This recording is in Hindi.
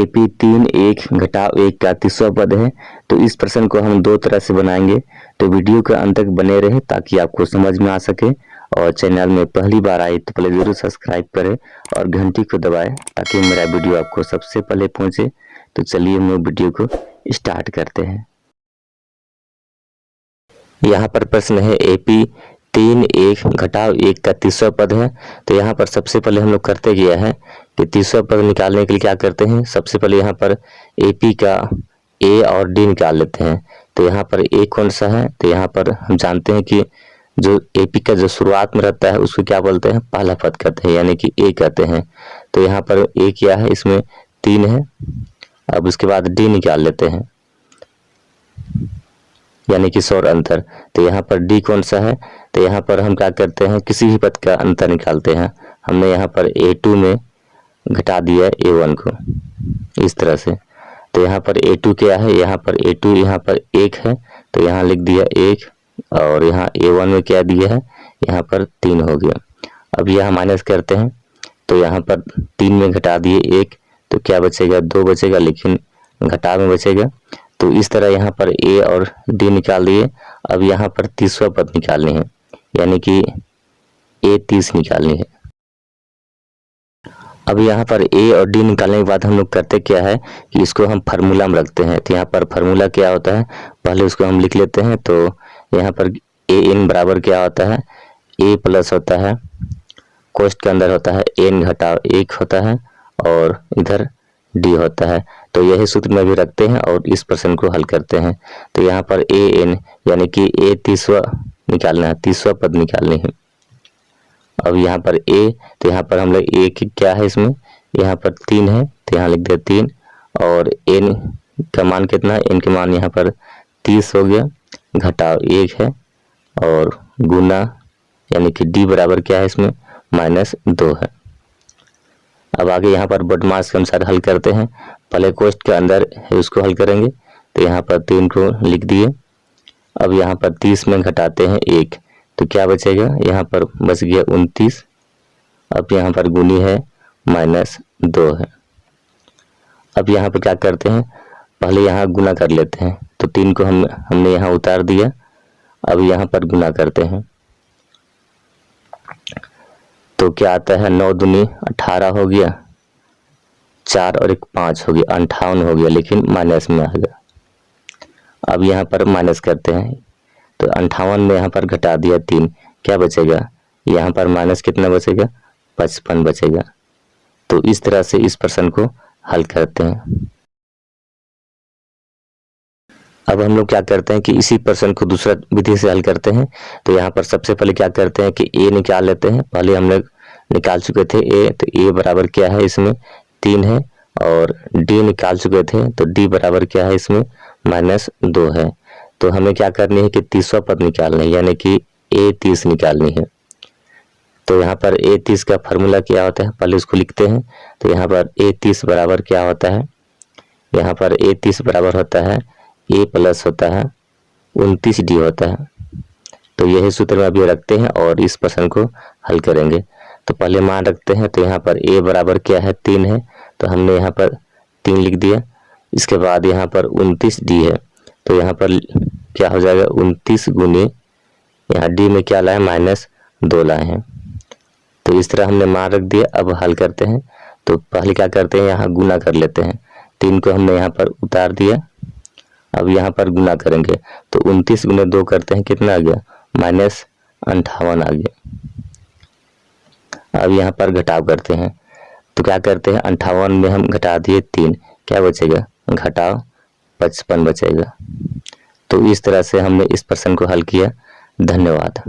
AP 3 1 घटाव 1 का तीसरा पद है। तो इस प्रश्न को हम दो तरह से बनाएंगे, तो वीडियो के अंत तक बने रहे ताकि आपको समझ में आ सके। और चैनल में पहली बार आए तो पहले जरूर सब्सक्राइब करें और घंटी को दबाएं ताकि मेरा वीडियो आपको सबसे पहले पहुंचे। तो चलिए हम वीडियो को स्टार्ट करते हैं। यहाँ पर प्रश्न है AP 3 1 घटाव 1 का तीसरा पद है। तो यहाँ पर सबसे पहले हम लोग करते क्या है कि तीसरा पद निकालने के लिए क्या करते हैं, सबसे पहले यहाँ पर AP का A और D निकाल लेते हैं। तो यहाँ पर A कौन सा है, तो यहाँ पर हम जानते हैं कि जो AP का जो शुरुआत में रहता है उसको क्या बोलते हैं, पहला पद कहते हैं, यानी कि A कहते हैं। तो यहाँ पर A क्या है, इसमें 3 है। अब उसके बाद D निकाल लेते हैं, यानी कि स्वर अंतर। तो यहाँ पर D कौन सा है, तो यहाँ पर हम क्या करते हैं, किसी भी पद का अंतर निकालते हैं। हमने यहाँ पर A2 में घटा दिया A1 को इस तरह से। तो यहाँ पर A2 क्या है, यहाँ पर A2 यहाँ पर 1 है, तो यहाँ लिख दिया 1, और यहाँ A1 में क्या दिया है, यहाँ पर 3 हो गया। अब यह माइनस करते हैं, तो यहाँ पर 3 में घटा दिए 1, तो क्या बचेगा, 2 बचेगा, लेकिन घटा में बचेगा। तो इस तरह यहाँ पर A और D निकाल दिए। अब यहाँ पर तीसरा पद निकालनी है, यानी कि A30 निकालनी है। अब यहाँ पर A और D निकालने के बाद हम लोग करते क्या है कि इसको हम फार्मूला में रखते हैं। तो यहाँ पर फार्मूला क्या होता है, पहले उसको हम लिख लेते हैं। तो यहाँ पर AN बराबर क्या होता है, A प्लस होता है, कोष्ठ के अंदर होता है N घटाव 1 होता है, और इधर D होता है। तो यही सूत्र में भी रखते हैं और इस प्रश्न को हल करते हैं। तो यहाँ पर AN यानी कि A तीसरा निकालना है, तीसरा पद निकालनी है। अब यहाँ पर A, तो यहाँ पर हम लोग A की क्या है, इसमें यहाँ पर 3 है, तो यहाँ लिख दिया 3, और N का मान कितना है, N का मान यहाँ पर 30 हो गया, घटाव 1 है, और गुना यानी कि D बराबर क्या है, इसमें -2 है। अब आगे यहाँ पर बदमाश के अनुसार हल करते हैं। पहले कोष्ठ के अंदर है उसको हल करेंगे। तो यहाँ पर 3 को लिख दिए। अब यहाँ पर 30 में घटाते हैं 1, तो क्या बचेगा, यहाँ पर बच गया 29। अब यहाँ पर गुनी है -2 है। अब यहाँ पर क्या करते हैं, पहले यहाँ गुना कर लेते हैं। तो 3 को हमने यहाँ उतार दिया। अब यहाँ पर गुना करते हैं, तो क्या आता है, 9 दूनी 18 हो गया, 4 और 1 5 हो गया, 58 हो गया, लेकिन माइनस में आ गया। अब यहाँ पर माइनस करते हैं, तो 58 में यहाँ पर घटा दिया 3, क्या बचेगा, यहाँ पर माइनस कितना बचेगा, 55 बचेगा। तो इस तरह से इस प्रश्न को हल करते हैं। अब हम लोग क्या करते हैं कि इसी प्रश्न को दूसरा विधि से हल करते हैं। तो यहाँ पर सबसे पहले क्या करते हैं कि A निकाल लेते हैं। पहले हम लोग निकाल चुके थे A, तो A बराबर क्या है, इसमें 3 है, और D निकाल चुके थे, तो D बराबर क्या है, इसमें -2 है। तो हमें क्या करनी है कि तीसरा पद निकालना है, यानी कि A30 निकालनी है। तो यहाँ पर A30 का फार्मूला क्या होता है, पहले उसको लिखते हैं। तो यहाँ पर A30 बराबर क्या होता है, यहाँ पर A30 बराबर होता है A प्लस होता है 29D होता है। तो यही सूत्र में अभी रखते हैं और इस प्रश्न को हल करेंगे। तो पहले मान रखते हैं। तो यहाँ पर A बराबर क्या है, 3 है, तो हमने यहाँ पर 3 लिख दिया। इसके बाद यहाँ पर 29D है, तो यहाँ पर क्या हो जाएगा, 29 गुनी यहाँ D में क्या लाए, -2 लाए हैं। तो इस तरह हमने मान रख दिया। अब हल करते हैं। तो पहले क्या करते हैं, यहाँ गुना कर लेते हैं। 3 को हमने यहाँ पर उतार दिया। अब यहाँ पर गुना करेंगे, तो 29 गुना 2 करते हैं, कितना आ गया, -58 आ गया। अब यहाँ पर घटाव करते हैं। तो क्या करते हैं, 58 में हम घटा दिए 3, क्या बचेगा, घटाव 55 बचेगा। तो इस तरह से हमने इस प्रश्न को हल किया। धन्यवाद।